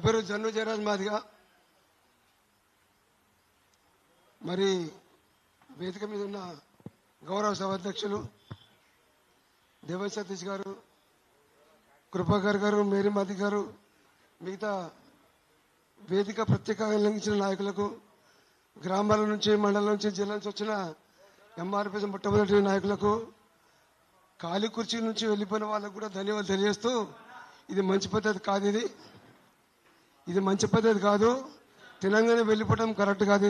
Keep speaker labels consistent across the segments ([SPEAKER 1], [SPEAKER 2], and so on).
[SPEAKER 1] పేరు జన్ను జయరాజ్ మాదిగా. మరి వేదిక మీద ఉన్న గౌరవ సభాధ్యక్షులు దేవై సతీష్ గారు, కృపాకర్ గారు, మేరీమాది గారు, మిగతా వేదిక ప్రత్యేకంగా నిర్వహించిన నాయకులకు, గ్రామాల నుంచి, మండలం నుంచి, జిల్లా నుంచి వచ్చిన ఎంఆర్పీఎస్ మొట్టమొదటి నాయకులకు, ఖాళీ కుర్చీ నుంచి వెళ్ళిపోయిన వాళ్ళకు కూడా ధన్యవాదాలు తెలియజేస్తూ, ఇది మంచి పద్ధతి కాదు. ఇది మంచి పద్ధతి కాదు. తెలంగాణ వెళ్ళిపోవడం కరెక్ట్ కాదు.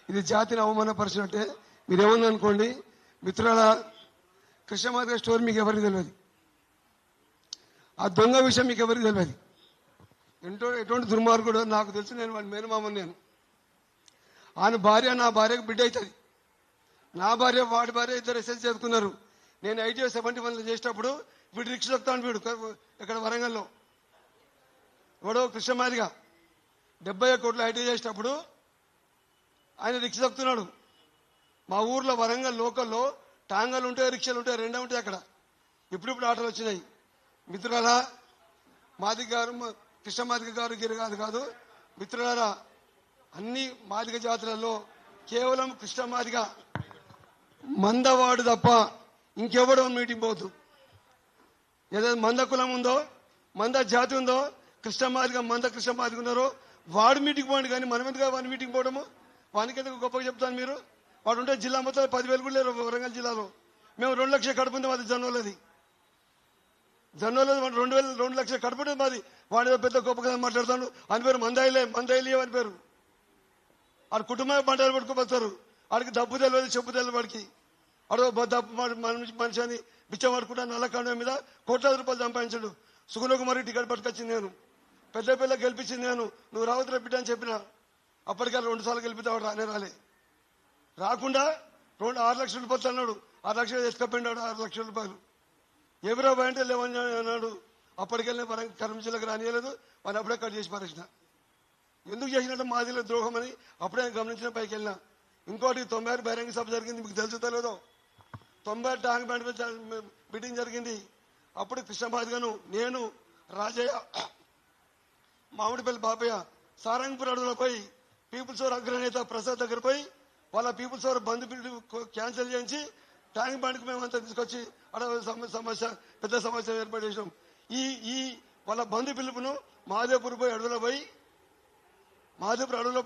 [SPEAKER 1] ఇది జాతిని అవమానపరిచినట్టే. మీరేమన్నా అనుకోండి. మిత్రుల కృష్ణమాధవ స్టోరీ మీకు ఎవరికి తెలియదు. ఆ దొంగ విషయం మీకు ఎవరికి తెలియదు. ఎటువంటి దుర్మార్గుడు నాకు తెలుసు. నేను వాడి మేనమామని. నేను ఆయన భార్య నా భార్యకు బిడ్డ అవుతుంది. నా భార్య వాడి భార్య ఇద్దరు ఎస్ఎస్ చదువుకున్నారు. నేను ITO 71 చేసేటప్పుడు వీడు రిక్ష దొక్కుతాను. వీడు ఇక్కడ వరంగల్లో ఎవడో కృష్ణమాదిగా 70 కోట్ల ITO చేసేటప్పుడు ఆయన రిక్ష దొక్కుతున్నాడు. మా ఊర్లో వరంగల్ లోకల్లో టాంగాలు ఉంటాయి, రిక్షాలు ఉంటాయి, రెండే ఉంటాయి అక్కడ. ఇప్పుడు ఆటలు వచ్చినాయి. మిత్రులారా, మాదిగ గారు, కృష్ణమాదిగ గారు గిరిగాదు కాదు మిత్రులారా, అన్ని మాదిగ జాతులలో కేవలం కృష్ణమాదిగ మందవాడు తప్ప ఇంకెవడో మీటింగ్ పోదు. ఏదైతే మంద కులం ఉందో, మంద జాతి ఉందో, కృష్ణమాదిగ మంద కృష్ణమాదిగ ఉన్నారో వాడు మీటింగ్ పోండి. కానీ మనం ఎందుకు వాడి మీటింగ్ పోవడము? వానికి ఎందుకు గొప్పగా చెప్తాను? మీరు వాడు ఉంటే జిల్లా మొత్తం 10,000 కూడా లేరు. వరంగల్ జిల్లాలో మేము 2 లక్షలు కడుపుంది మాది. జనవలది 2 లక్షలు కడుపుంటుంది మాది. వాడి పెద్ద గొప్పగా మాట్లాడతాను. అని పేరు మందాయిలే అని పేరు. వాడు కుటుంబ పంటలు పట్టుకుపోతారు. వాడికి డబ్బు తెలియదు, చెప్పు తెలియదు. వాడికి అడో మనిషి అని బిచ్చం పడుకుంటా నల్లకాండ మీద కోట్లాది రూపాయలు సంపాదించాడు. సుగుణకుమారి టికెట్ పట్టుకొచ్చింది నేను. పెద్ద గెలిపించింది నేను. నువ్వు రావద్దురా బిడ్డ అని చెప్పిన. అప్పటికే 2 సార్లు గెలిపితే రాలే. రాకుండా 6 లక్షల రూపాయలు అన్నాడు. 6 లక్షలు ఎత్తుకపోయినాడు. 6 లక్షల రూపాయలు ఎవరో అంటే లేవని అన్నాడు. అప్పటికెళ్ళిన కర్మ జిల్లాకు రానియలేదు. వాడిని అప్పుడే కట్ చేసి పారేసిన. ఎందుకు చేసినట్టు మాదిలో ద్రోహం అని అప్పుడే గమనించిన పైకి వెళ్ళినా. ఇంకోటి 96 బహిరంగ సభ జరిగింది. మీకు తెలుసు తెలియదో? 90 ట్యాంక్ బ్యాండ్ మీటింగ్ జరిగింది. అప్పుడు కృష్ణమాదిగను, నేను, రాజయ్య, మామిడిపల్లి బాబయ్య సారంగపూర్ అడవులో పోయి పీపుల్స్ వార్ అగ్రనేత ప్రసాద్ దగ్గర పోయి వాళ్ళ పీపుల్స్ వార్ బంధు క్యాన్సిల్ చేయించి ట్యాంక్ బ్యాండ్కి మేమంతా తీసుకొచ్చి అడవి పెద్ద సమస్య ఏర్పాటు చేసినాం. ఈ వాళ్ళ బంధు పిలుపును మహాదేవ్పూర్ అడవిలో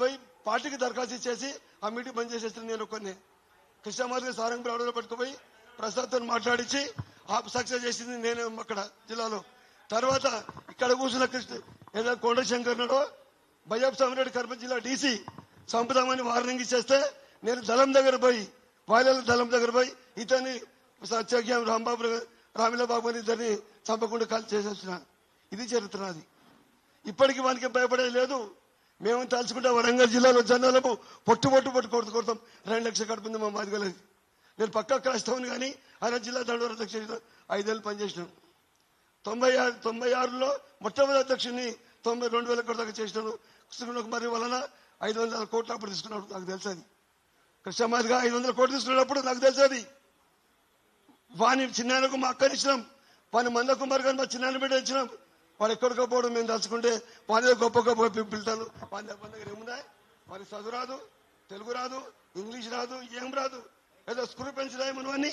[SPEAKER 1] పోయి పార్టీకి దరఖాస్తు ఇచ్చేసి ఆ మీటింగ్ బంద్ చేసేసిన నేను కొన్ని. కృష్ణమాదిగ సారంగపూర్ అడవిలో పట్టుకుపోయి ప్రసాద్తో మాట్లాడించి సక్సెస్ చేసింది నేనే అక్కడ జిల్లాలో. తర్వాత ఇక్కడ కూర్చున్న ఏదో కొండశంకర్ నాడో బయ్యప్ప స్వామిరెడ్డి కడప జిల్లా DC చంపుదామని వార్నింగ్ ఇచ్చేస్తే నేను దళం దగ్గర పోయి ఇతన్ని సత్యజ్ఞాం రామిల బాబు అని ఇద్దరిని చంపకుండా కాల్ చేసేసిన. ఇది చరిత్ర. అది ఇప్పటికీ వానికి భయపడేది లేదు. మేము తలుచుకుంటే వరంగల్ జిల్లాలో జనాలకు పొట్టు కొడతాం. 2 లక్షలు కడుపుంది మా మాదిగలది. నేను పక్కా క్రైస్తవుని కానీ ఆయన జిల్లా దండోర అధ్యక్షుడు 5 ఏళ్ళు పనిచేసినాను. 96లో మొట్టమొదటి అధ్యక్షుడిని 92,000 కోట్ల దాకా చేసినాను. కృష్ణకుమారి వలన 500 కోట్లు అప్పుడు తీసుకున్నాడు. నాకు తెలుసు. అది కృష్ణమాదిగ 500 కోట్లు తీసుకున్నప్పుడు నాకు తెలుసు. అది వాని చిన్నాయనకు మా అక్కని ఇచ్చినాం. వాని మందకుమార్ గారు మా చిన్నాయన బిడ్డ ఇచ్చినాం. వాడు ఎక్కడికో పోవడం మేము తలుచుకుంటే వాని గొప్ప పిలుతాను. వాని దగ్గర ఏముందా? వారికి చదువు రాదు, తెలుగు రాదు, ఇంగ్లీష్ రాదు, ఏం రాదు. ఏదో స్క్రూ పెన్సిల్ రాయమను అని,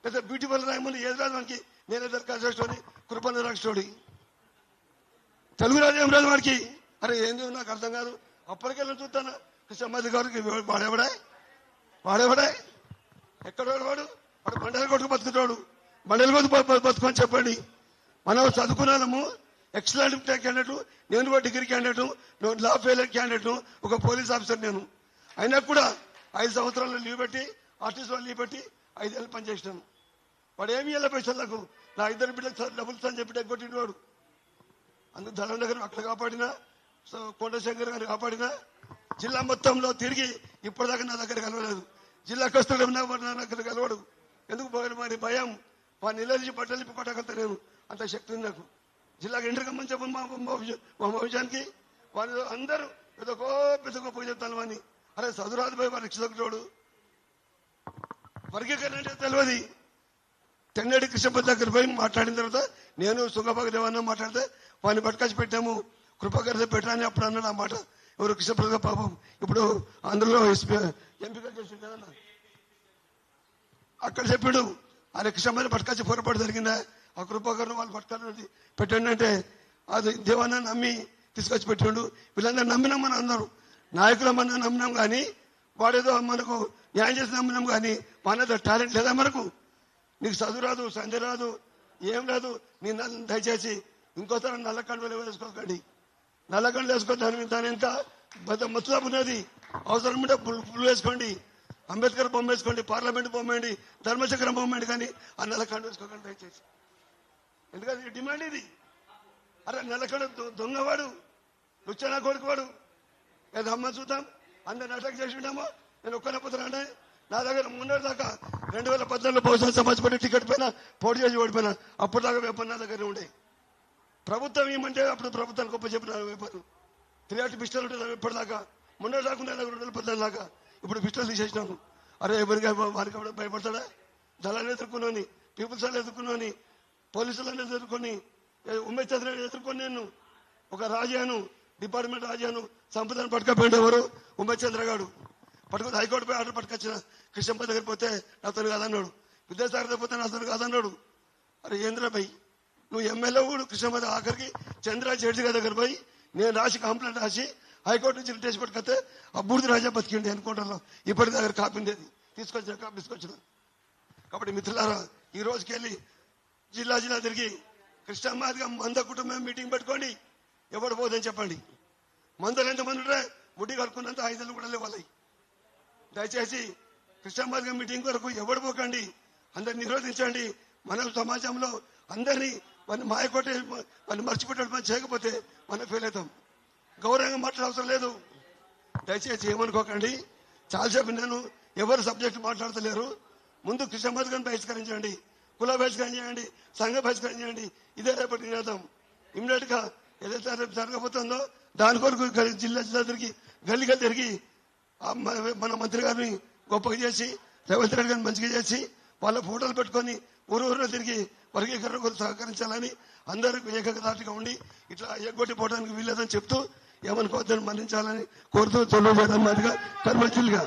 [SPEAKER 1] లేదా బ్యూటిఫుల్ రాయమని ఏది రాదు వానికి. నేనే దరఖాస్తు స్టోరీ, కృపణ స్టోరీ. తెలుగు రాదు, ఏం రాదు వాడికి. అరే ఏంది నాకు అర్థం కాదు. అప్పటికెళ్ళి చూస్తాను కృష్ణమాదిగ గారికి వాడేవాడే ఎక్కడ వాడు బండలు కొట్టుకు బతుకుతాడు. బండలు కొద్దు బతుకొని చెప్పండి. మనం చదువుకున్నాము. Excellent candidate. నేను కూడా డిగ్రీ క్యాండిడేట్, లా ఫెయిల్ క్యాండిడేట్, ఒక పోలీస్ ఆఫీసర్ నేను. అయినా కూడా 5 సంవత్సరాలు లీవ్ పెట్టి, ఆర్టీసీలో లీవ్ పెట్టి 5 ఏళ్ళు పనిచేసినాను. వాడు ఏమి ఇవ్వాలి పైసలకు. నా 2 బిడ్డలకు డబ్బులు అని చెప్పి కొట్టిన వాడు. అందుకు దళం దగ్గర అక్కడ కాపాడినా, కొండశంకర్ గారు కాపాడినా, జిల్లా మొత్తంలో తిరిగి ఇప్పటిదాకా నా దగ్గర కలవలేదు. జిల్లాకు వస్తాడు నా దగ్గర కలవడు. ఎందుకు పోయాడు? మరి భయం. వాడిని నిలదీసి బట్టలు పట్టగలుగుతా నేను. అంత శక్తి ఉంది నాకు. జిల్లాకు ఎంటర్ కమ్మని చెప్పండి మా భవిష్యానికి. వాళ్ళు అందరూ పెద్ద గొప్ప చెప్తాను అని. అరే చదువురాదు పోయి వాడు రిక్షదొక్కటోడు. వర్గీకరణ అంటే తెలియదు. తెన్నడి కృష్ణపతి దగ్గర పోయి మాట్లాడిన తర్వాత నేను సుంగపాక దేవన్న మాట్లాడితే వాడిని పట్టుకొచ్చి పెట్టాము. కృపగారి పెట్టాలని అప్పుడు అన్నాడు ఆ మాట. ఎవరు కృష్ణప్రసాద్ పాపం ఇప్పుడు అందులో ఎంపిక చేసి కదన్నా అక్కడ చెప్పాడు. ఆయన కృష్ణమ్మని పట్టుకొచ్చి పొరపాటు జరిగిందా ఆ కృపగారిని వాళ్ళు పట్టుకొని పెట్టండి అంటే అది దేవాన్ని నమ్మి తీసుకొచ్చి పెట్టాడు. వీళ్ళందరూ నమ్మినాం మనం అందరం నాయకులమన్నా నమ్మినాం కానీ వాడేదో మనకు న్యాయం చేసి నమ్మినాం కానీ మన టాలెంట్ లేదా మనకు. నీకు చదువు రాదు, సంధ్య రాదు, ఏం రాదు. నీ దయచేసి ఇంకోసారి నల్ల కండువలు వేసుకోకండి. నల్ల కండులు వేసుకోవద్దు. దాని ఎంత మత్తులాపు ఉన్నది. అవసరం ఉంటే పుల్లు వేసుకోండి, అంబేద్కర్ బొమ్మ వేసుకోండి, పార్లమెంట్ బొమ్మ వేయండి, ధర్మచక్రం బొమ్మ వేయండి, కానీ ఆ నల్ల కండు వేసుకోకండి దయచేసి. ఎందుకంటే డిమాండ్ ఇది. అరే నల్లకండు దొంగవాడు, లుచ్చనా కొడుకువాడు ఏదో అమ్మ చూద్దాం అందరిని అటాక్ చేసి ఉంటామో. నేను ఒక్కనే పోతున్నా. నా దగ్గర మొన్నటి దాకా 2014 బహుశా సమాజ్ పార్టీ టికెట్ పైన పోటీ చేసి ఓడిపోయినా. అప్పుడు దాకా వేపర్ నా దగ్గర ఉండే. ప్రభుత్వం ఏమంటే అప్పుడు ప్రభుత్వానికి గొప్ప చెప్పిన వేపారు 3 పిస్టల్ ఉంటుంది ఎప్పటిదాకా. మొన్నటి దాకా 2014 దాకా. ఇప్పుడు పిస్టల్ తీసేసినాము. అరే ఎవరికి వారికి భయపడతాడా? దళాన్ని ఎదుర్కొన్నాని, పీపుల్స్ అని ఎదుర్కొన్నాని, పోలీసులను ఎదుర్కొని, ఉమ్మేద్ చంద్ర ఎదుర్కొని నేను ఒక రాజాను డిపార్ట్మెంట్ రాజాను సంపదను పట్టుకపోయింది. ఎవరు? ఉమ్మేద్ చంద్ర గారు పట్టుకొని హైకోర్టు పోయి ఆర్డర్ పట్టుకొచ్చిన. కృష్ణప్ప దగ్గర పోతే నాతో కాదన్నాడు, విద్యాసాగర్ పోతే నాతో కాదన్నాడు. అరే ఏంద్రభాయ్ నువ్వు ఎమ్మెల్యే కూడా కృష్ణప్ప ఆఖరికి చంద్ర జడ్జి గారి దగ్గర పోయి నేను రాసి కంప్లైంట్ రాసి హైకోర్టు నుంచి రిటేషన్ పట్టుకొస్తే అబ్బూర్తి రాజా బతికిండి అనుకుంటాను. ఇప్పటి దగ్గర కాపీ ఉండేది తీసుకొచ్చిన కాపీ తీసుకొచ్చిన. కాబట్టి మిత్రులారా ఈ రోజుకి వెళ్ళి జిల్లా తిరిగి కృష్ణమ్మాదిగా మంద కుటుంబం మీటింగ్ పెట్టుకోండి. ఎవడు పోదని చెప్పండి. మందలు ఎంతమంది ఉంటే ముడ్డి కలుపుకున్నంత 5 కూడా లేవాలి. దయచేసి కృష్ణమ్మాదిగా మీటింగ్ వరకు ఎవడు పోకండి. అందరిని నిరోధించండి. మన సమాజంలో అందరినీ మన మాయకొట్టే మనం మర్చిపెట్టాడు మనం చేయకపోతే మనం ఫెయిల్ అవుతాం. గౌరవంగా మాట్లాడే అవసరం లేదు. దయచేసి ఏమనుకోకండి. చాలాసేపు నేను ఎవరు సబ్జెక్టు మాట్లాడతలేరు. ముందు కృష్ణమ్మాదిగాని బహిష్కరించండి, కుల బహిష్కరణ చేయండి, సంఘ బహిష్కరణ చేయండి. ఇదే రేపటి నినాదం. ఇమ్మీడియట్ గా ఏదైతే జరగబోతుందో దాని కొరకు జిల్లా తిరిగి గల్లీగా తిరిగి మన మంత్రి గారిని గొప్పగా చేసి రేవంత్ రెడ్డి గారిని మంచిగా చేసి వాళ్ళ ఫోటోలు పెట్టుకొని ఊరు తిరిగి వర్గీకరణ కొరకు సహకరించాలని అందరూ ఏకదాటిగా ఉండి ఇట్లా ఎగ్గొట్టి పోవడానికి వీల్లేదని చెప్తూ ఏమనుకోవద్దని మన్నించాలని కోరుతూ తొలి మాదిగా కర్మచిల్గా